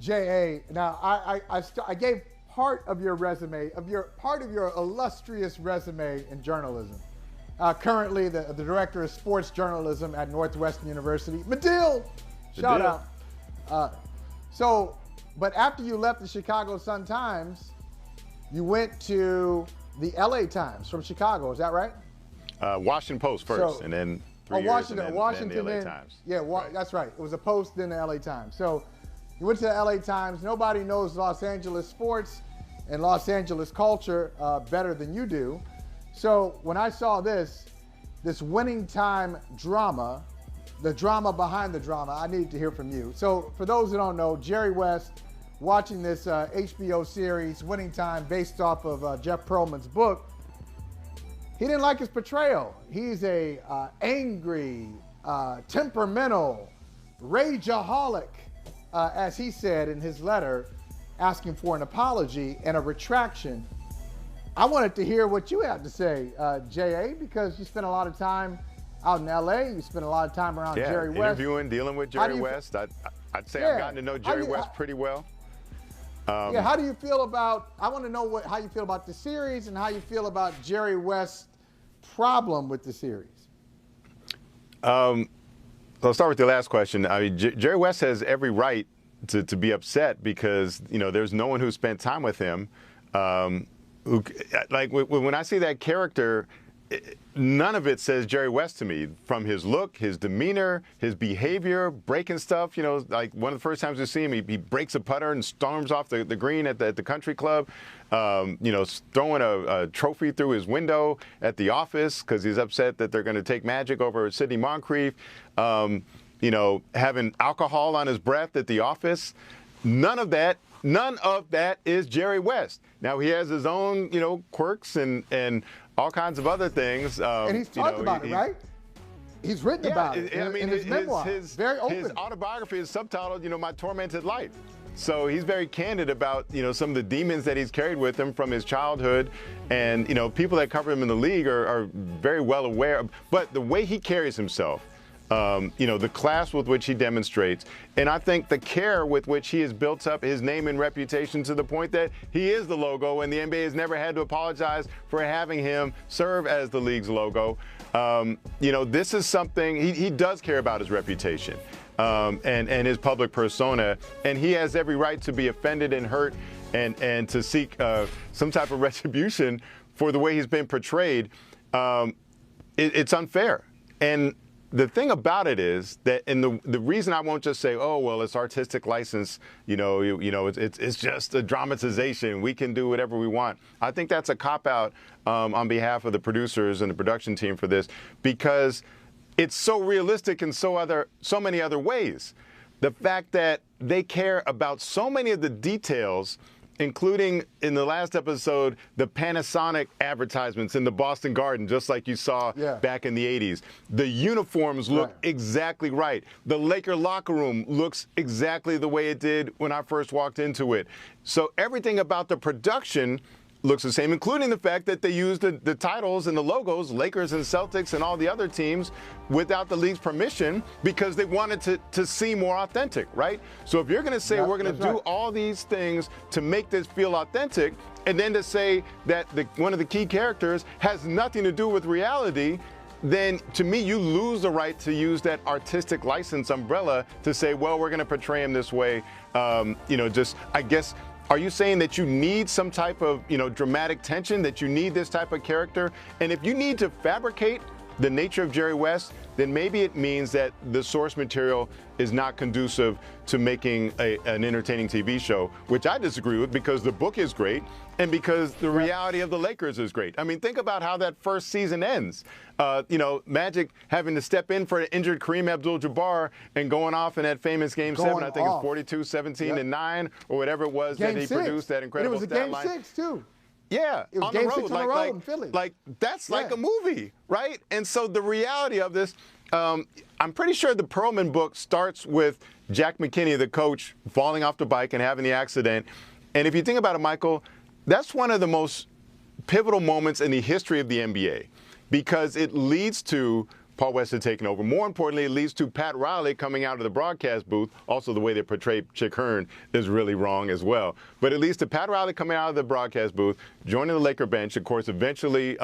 J.A., now I gave part of your resume, part of your illustrious resume in journalism. Currently, the director of sports journalism at Northwestern University. Medill, shout out. But after you left the Chicago Sun-Times, you went to the LA Times from Chicago. Is that right? Washington Post first, and then 3 years, and then the LA Times. Yeah, right. That's right. It was a Post, then the LA Times. So you went to the LA Times. Nobody knows Los Angeles sports and Los Angeles culture better than you do. So when I saw this Winning Time drama, the drama behind the drama, I needed to hear from you. So for those who don't know, Jerry West, watching this HBO series, Winning Time, based off of Jeff Pearlman's book, he didn't like his portrayal. He's a angry, temperamental, rageaholic, as he said in his letter, asking for an apology and a retraction. I wanted to hear what you had to say, J.A., because you spent a lot of time out in L.A., you spent a lot of time around Jerry West. Interviewing, dealing with Jerry West. I'd say I've gotten to know Jerry West pretty well. How do you feel about, I want to know how you feel about the series and how you feel about Jerry West's problem with the series. I'll start with the last question. I mean, Jerry West has every right to be upset because, there's no one who spent time with him. When I see that character, none of it says Jerry West to me. From his look, his demeanor, his behavior, breaking stuff. Like one of the first times we see him, he breaks a putter and storms off the green at the country club. Throwing a trophy through his window at the office because he's upset that they're going to take Magic over Sidney Moncrief. Having alcohol on his breath at the office. None of that is Jerry West. Now he has his own, quirks and all kinds of other things. And he's talked about it, right? He's written about it in his memoir. Very open. His autobiography is subtitled, My Tormented Life. So he's very candid about, some of the demons that he's carried with him from his childhood. And, people that cover him in the league are very well aware. But the way he carries himself, the class with which he demonstrates, and I think the care with which he has built up his name and reputation to the point that he is the logo, and the NBA has never had to apologize for having him serve as the league's logo. This is something he does care about his reputation and his public persona, and he has every right to be offended and hurt and to seek some type of retribution for the way he's been portrayed. It's unfair. And the thing about it is that, and the reason I won't just say, oh, well, it's artistic license, it's just a dramatization. We can do whatever we want. I think that's a cop-out on behalf of the producers and the production team for this, because it's so realistic in so many other ways. The fact that they care about so many of the details, including in the last episode, the Panasonic advertisements in the Boston Garden, just like you saw back in the 80s. The uniforms look exactly right. The Laker locker room looks exactly the way it did when I first walked into it. So everything about the production looks the same, including the fact that they used the titles and the logos, Lakers and Celtics and all the other teams, without the league's permission because they wanted to seem more authentic, right? So if you're going to say we're going to do all these things to make this feel authentic, and then to say that one of the key characters has nothing to do with reality, then to me you lose the right to use that artistic license umbrella to say, well, we're going to portray him this way. I guess. Are you saying that you need some type of, dramatic tension, that you need this type of character? And if you need to fabricate the nature of Jerry West, then maybe it means that the source material is not conducive to making an entertaining TV show, which I disagree with because the book is great and because the reality of the Lakers is great. I mean, think about how that first season ends. Magic having to step in for an injured Kareem Abdul-Jabbar and going off in that famous Game 7, I think it's 42, 17, and 9, or whatever it was that he produced, that incredible stat line. It was a Game 6, too. Yeah, it was Game 6 on the road in Philly. That's like a movie, right? And so the reality of this, I'm pretty sure the Pearlman book starts with Jack McKinney, the coach, falling off the bike and having the accident. And if you think about it, Michael, that's one of the most pivotal moments in the history of the NBA because it leads to Paul West had taken over. More importantly, it leads to Pat Riley coming out of the broadcast booth. Also, the way they portray Chick Hearn is really wrong as well. But it leads to Pat Riley coming out of the broadcast booth, joining the Laker bench, of course, eventually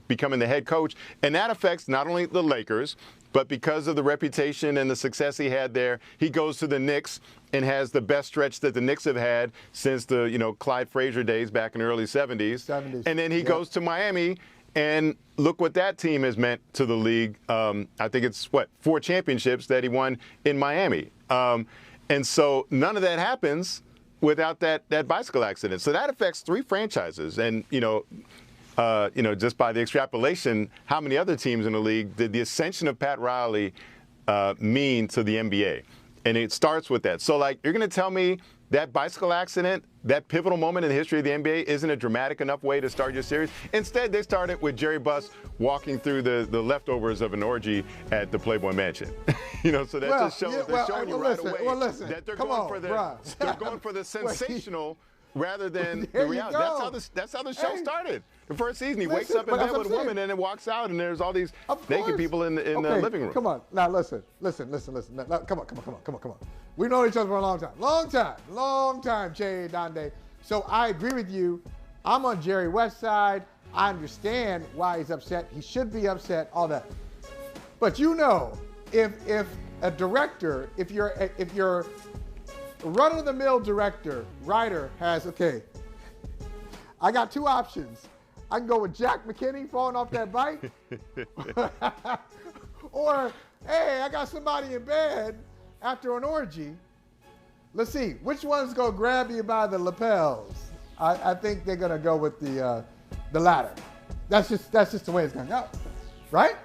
becoming the head coach. And that affects not only the Lakers, but because of the reputation and the success he had there, he goes to the Knicks and has the best stretch that the Knicks have had since the, Clyde Frazier days back in the early 70s. And then he goes to Miami, and look what that team has meant to the league. I think it's, 4 championships that he won in Miami. And so none of that happens without that bicycle accident. So that affects 3 franchises. And, just by the extrapolation, how many other teams in the league did the ascension of Pat Riley mean to the NBA? And it starts with that. So, you're going to tell me that bicycle accident, that pivotal moment in the history of the NBA, isn't a dramatic enough way to start your series? Instead, they started with Jerry Buss walking through the leftovers of an orgy at the Playboy Mansion. So that just shows they're showing you right away that they're going for the sensational rather than the reality. That's how the show started. The first season, he wakes up in bed with a woman and then walks out, and there's all these naked people in the living room. Come on. Now, listen. Now, come on. We've known each other for a long time, Jay Adande. So I agree with you. I'm on Jerry West's side. I understand why he's upset. He should be upset, all that. But if a director, if you're a run-of-the-mill director, writer has, I got 2 options. I can go with Jack McKinney falling off that bike. Or, hey, I got somebody in bed after an orgy. Let's see, which one's going to grab you by the lapels? I think they're going to go with the latter. That's just the way it's going to go, right?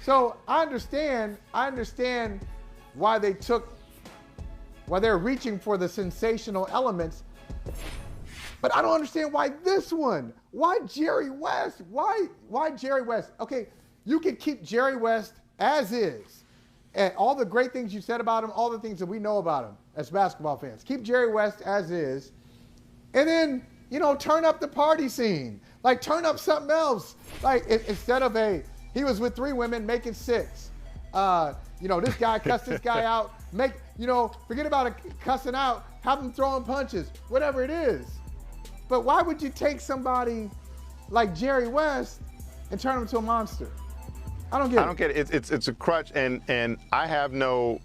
So I understand why they're reaching for the sensational elements. But I don't understand why this one. Why Jerry West? Why Jerry West? Okay, you can keep Jerry West as is. And all the great things you said about him, all the things that we know about him as basketball fans. Keep Jerry West as is. And then, turn up the party scene. Turn up something else. Instead of he was with 3 women making 6. This guy cussed this guy out. Forget about cussing out. Have him throwing punches. Whatever it is. But why would you take somebody like Jerry West and turn him into a monster? I don't get it. It's a crutch, and I have no,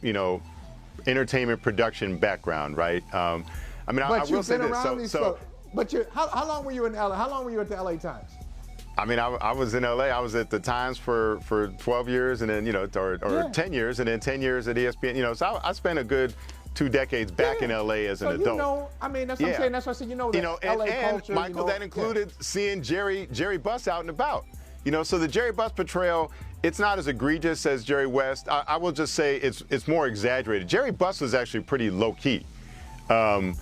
entertainment production background, right? I will say this. How long were you in LA? How long were you at the LA Times? I was in LA. I was at the Times for 12 years, and then, or 10 years, and then 10 years at ESPN. So I spent a good 2 decades back in LA as an adult. That's what I'm saying. That's why I said, the LA culture. Michael, that included seeing Jerry Buss out and about. So the Jerry Buss portrayal, it's not as egregious as Jerry West. I will just say it's more exaggerated. Jerry Buss was actually pretty low key. Even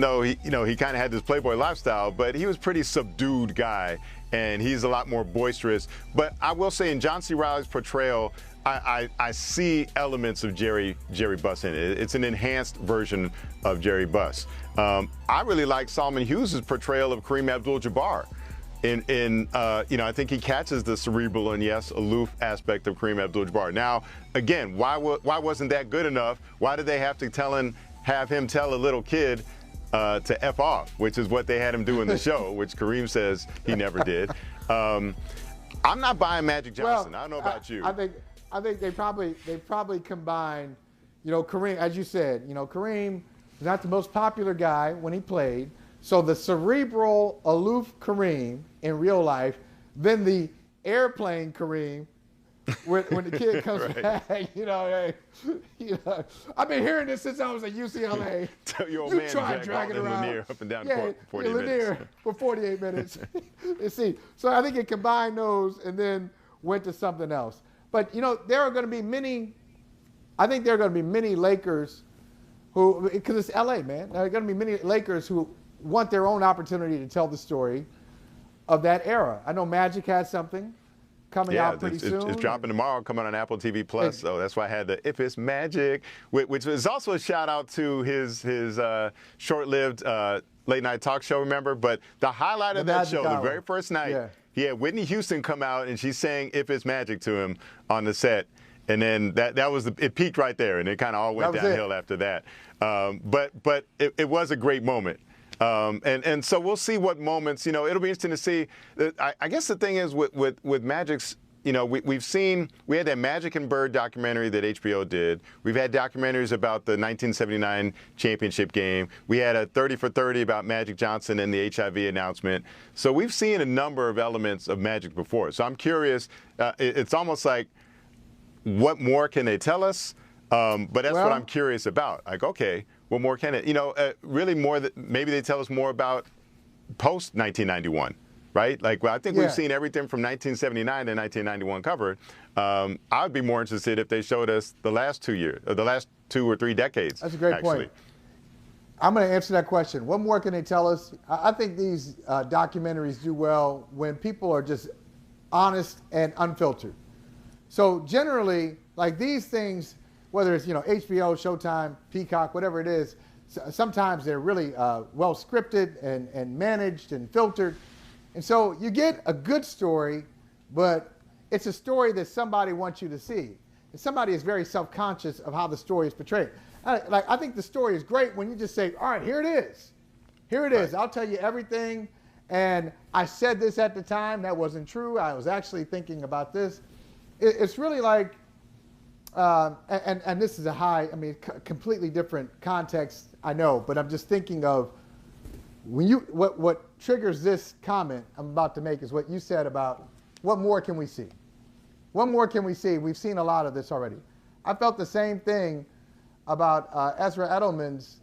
though he kind of had this Playboy lifestyle, but he was pretty subdued guy, and he's a lot more boisterous. But I will say in John C. Reilly's portrayal, I see elements of Jerry Buss in it. It's an enhanced version of Jerry Buss. I really like Solomon Hughes' portrayal of Kareem Abdul-Jabbar. I think he catches the cerebral and, yes, aloof aspect of Kareem Abdul-Jabbar. Now, again, why wasn't that good enough? Why did they have to have him tell a little kid to F off, which is what they had him do in the show, which Kareem says he never did. I'm not buying Magic Johnson. Well, I don't know about you. I think they probably combined, Kareem, as you said, Kareem was not the most popular guy when he played. So the cerebral, aloof Kareem in real life, then the airplane Kareem when the kid comes back. I've been hearing this since I was at UCLA. Tell your old man dragging around Lanier up and down the court for 48 minutes. For 48 minutes. So I think it combined those and then went to something else. But there are going to be many. I think there are going to be many Lakers who, because it's LA, man. There are going to be many Lakers who want their own opportunity to tell the story of that era. I know Magic has something coming out pretty soon. It's dropping tomorrow, coming on Apple TV Plus. So that's why I had the If It's Magic, which is also a shout out to his short-lived late night talk show, remember? But the highlight of that show, the very first night, he had Whitney Houston come out, and she sang "If It's Magic" to him on the set. And then that was it peaked right there, and it kind of all went downhill after that. But it was a great moment. And so we'll see what moments, it'll be interesting to see. I guess the thing is with Magic's, we had that Magic and Bird documentary that HBO did. We've had documentaries about the 1979 championship game. We had a 30 for 30 about Magic Johnson and the HIV announcement. So we've seen a number of elements of Magic before. So I'm curious. It's almost like, what more can they tell us? But that's what I'm curious about. Like, okay, what more can it? Really more that maybe they tell us more about post 1991, right? Like, I think we've seen everything from 1979 to 1991 covered. I'd be more interested if they showed us the last 2 years, or the last 2 or 3 decades. That's a great point. I'm going to answer that question. What more can they tell us? I think these documentaries do well when people are just honest and unfiltered. So generally, like these things, whether it's HBO, Showtime, Peacock, whatever it is, sometimes they're really well scripted and managed and filtered. And so you get a good story, but it's a story that somebody wants you to see. And somebody is very self-conscious of how the story is portrayed. I think the story is great when you just say, all right, here it is. Here it is. I'll tell you everything. And I said this at the time. That wasn't true. I was actually thinking about this. It's really like, and this is completely different context, I know, but I'm just thinking of what triggers this comment I'm about to make is what you said about what more can we see? What more can we see? We've seen a lot of this already. I felt the same thing about Ezra Edelman's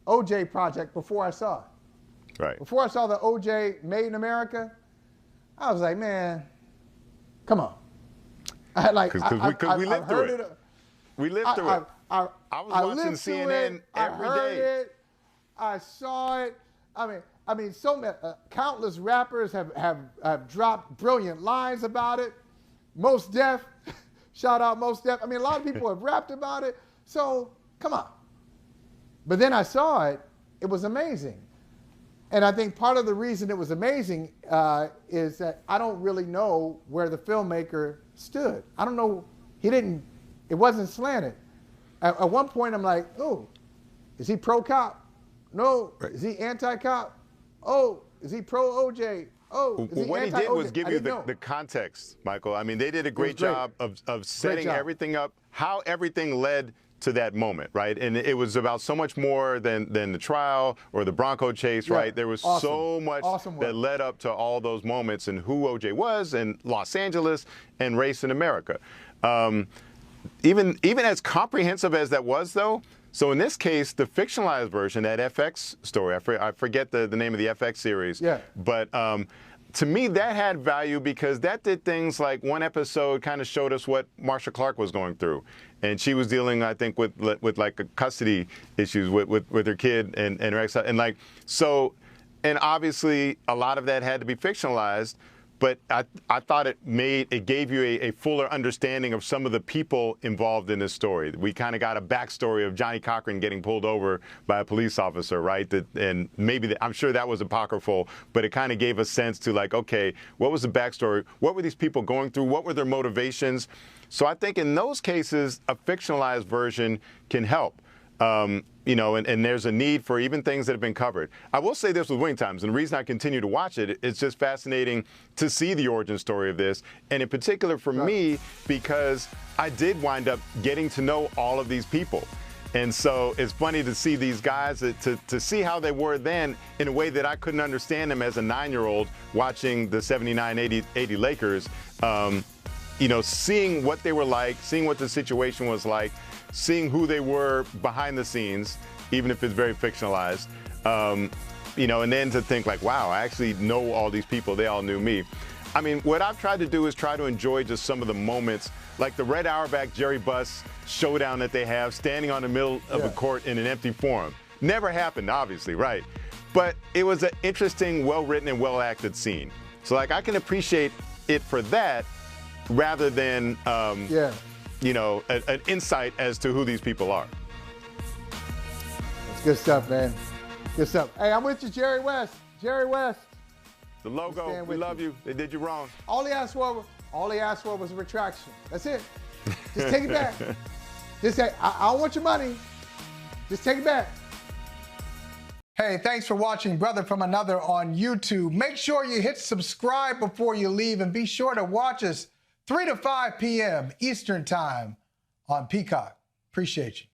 OJ project before I saw it. Right. Before I saw the OJ Made in America, I was like, man, come on. Because we lived through it. We lived through it. I was watching CNN every day. I heard it. I saw it. I mean, so many, countless rappers have dropped brilliant lines about it. Mos Def, shout out Mos Def. I mean, a lot of people have rapped about it. So come on. But then I saw it. It was amazing. And I think part of the reason it was amazing is that I don't really know where the filmmaker stood. I don't know. It wasn't slanted. At one point, I'm like, oh, is he pro-cop? No. Right. Is he anti-cop? Oh, is he pro-OJ? Oh, is he what he did was give you the context, Michael. I mean, they did a great job of setting everything up, how everything led to that moment, right? And it was about so much more than the trial or the Bronco chase, right? There was so much that led up to all those moments and who OJ was and Los Angeles and race in America. Even as comprehensive as that was, though, so in this case, the fictionalized version, that FX story, I forget the name of the FX series, but to me, that had value because that did things like one episode kind of showed us what Marsha Clark was going through. And she was dealing, I think, with like custody issues with her kid and her ex. And like, so, and obviously a lot of that had to be fictionalized, but I thought it gave you a fuller understanding of some of the people involved in this story. We kind of got a backstory of Johnny Cochran getting pulled over by a police officer, right? And maybe I'm sure that was apocryphal, but it kind of gave a sense to like, okay, what was the backstory? What were these people going through? What were their motivations? So I think in those cases, a fictionalized version can help. And there's a need for even things that have been covered. I will say this with Winning Times, and the reason I continue to watch it, it's just fascinating to see the origin story of this, and in particular for me, because I did wind up getting to know all of these people. And so it's funny to see these guys, to see how they were then in a way that I couldn't understand them as a 9-year-old watching the 79-80 Lakers, seeing what they were like, seeing what the situation was like, seeing who they were behind the scenes, even if it's very fictionalized, and then to think like, wow, I actually know all these people. They all knew me. I mean, what I've tried to do is try to enjoy just some of the moments, like the Red Auerbach Jerry Buss showdown that they have, standing on the middle of a court in an empty forum. Never happened, obviously, right? But it was an interesting, well-written and well-acted scene. So like, I can appreciate it for that rather than an insight as to who these people are. That's good stuff, man. Good stuff. Hey, I'm with you, Jerry West. Jerry West. The logo, we love you. They did you wrong. All he asked for was a retraction. That's it. Just take it back. Just say, I don't want your money. Just take it back. Hey, thanks for watching Brother from Another on YouTube. Make sure you hit subscribe before you leave, and be sure to watch us 3 to 5 p.m. Eastern Time on Peacock. Appreciate you.